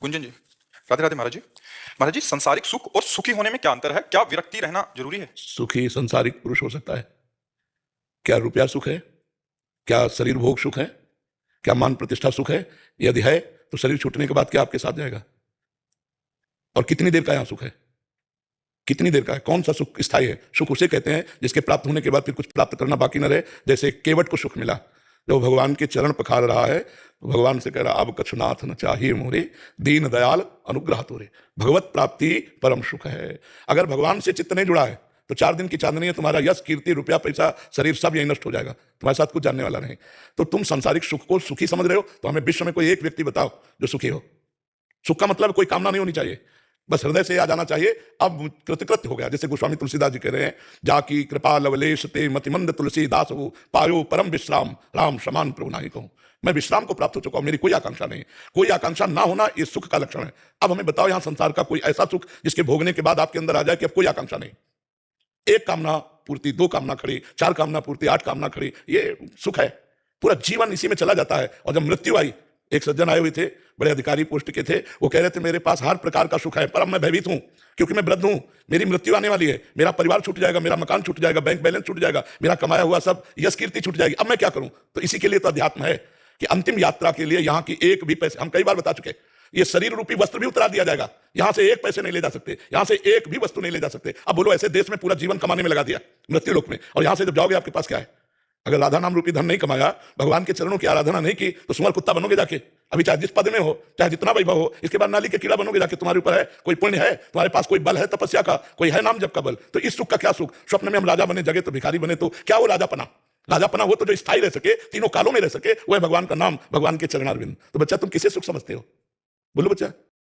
गुंजन जी, राधे राधे महाराज जी। महाराज जी, संसारिक सुख और सुखी होने में क्या अंतर है? क्या विरक्ति रहना जरूरी है? सुखी संसारिक पुरुष हो सकता है। क्या रुपया सुख है? क्या शरीर भोग सुख है? क्या मान प्रतिष्ठा सुख है? यदि है तो शरीर छूटने के बाद क्या आपके साथ जाएगा? और कितनी देर का यहां सुख है? कितनी देर का है? कौन सा सुख स्थायी है? सुख उसे कहते हैं जिसके प्राप्त होने के बाद फिर कुछ प्राप्त करना बाकी न रहे। जैसे केवट को सुख मिला, जब भगवान के चरण पखार रहा है तो भगवान से कह रहा, अब कछुनाथ न चाहिए मोरे, दीन दयाल अनुग्रह तोरे। भगवत प्राप्ति परम सुख है। अगर भगवान से चित्त नहीं जुड़ा है तो 4 दिन की चांदनी है, तुम्हारा यश कीर्ति रुपया पैसा शरीर सब यही नष्ट हो जाएगा, तुम्हारे साथ कुछ जानने वाला नहीं। तो तुम सांसारिक सुख को सुखी समझ रहे हो, तो हमें विश्व में कोई एक व्यक्ति बताओ जो सुखी हो। सुख का मतलब कोई कामना नहीं होनी चाहिए, बस हृदय से आ जाना चाहिए। अब कृतकृत्य हो गया, जैसे गोस्वामी तुलसीदास जी कह रहे हैं, जाकी कृपा लवलेश ते मतिमंद तुलसीदास हो, पायो परम विश्राम, राम समान प्रभु नाही कहूं। मैं विश्राम को प्राप्त हो चुका हूं, मेरी कोई आकांक्षा नहीं। कोई आकांक्षा ना होना ये सुख का लक्षण है। अब हमें बताओ यहां संसार का कोई ऐसा सुख जिसके भोगने के बाद आपके अंदर आ जाए कि अब कोई आकांक्षा नहीं। 1 कामना पूर्ति, 2 कामना खड़ी, 4 कामना पूर्ति, 8 कामना खड़ी, ये सुख है। पूरा जीवन इसी में चला जाता है। और जब मृत्यु आई, एक सज्जन आए हुए थे, बड़े अधिकारी पोस्ट के थे, वो कह रहे थे मेरे पास हर प्रकार का सुख है, पर अब मैं भयभीत हूं क्योंकि मैं वृद्ध हूं, मेरी मृत्यु आने वाली है, मेरा परिवार छूट जाएगा, मेरा मकान छूट जाएगा, बैंक बैलेंस छूट जाएगा, मेरा कमाया हुआ सब यश कीर्ति छूट जाएगी, अब मैं क्या करूं। तो इसी के लिए तो अध्यात्म है कि अंतिम यात्रा के लिए यहाँ की एक भी पैसे, हम कई बार बता चुके, ये शरीर रूपी वस्त्र भी उतरा दिया जाएगा, यहां से 1 पैसे नहीं ले जा सकते, यहां से 1 भी वस्तु नहीं ले जा सकते। अब बोलो, ऐसे देश में पूरा जीवन कमाने में लगा दिया मृत्यु लोक में, और यहां से जब जाओगे आपके पास क्या है? अगर राधा नाम रूपी धन नहीं कमाया, भगवान के चरणों की आराधना नहीं की, तो सुअर कुत्ता बनोगे जाके। अभी चाहे जिस पद में हो, चाहे जितना वैभव हो, इसके बाद नाली के कीड़ा बनोगे जाके। तुम्हारे ऊपर है कोई पुण्य है, तुम्हारे पास कोई बल है तपस्या का, कोई है नाम जप का बल, तो इस सुख का क्या सुख? स्वप्न में हम राजा बने, जगे तो भिखारी बने, तो क्या वो राजापना? राजापना वो तो जो स्थायी रह सके, तीनों कालों में रह सके, वो है भगवान का नाम, भगवान के चरणारविंद। तो बच्चा, तुम किसे सुख समझते हो? बोलो बच्चा।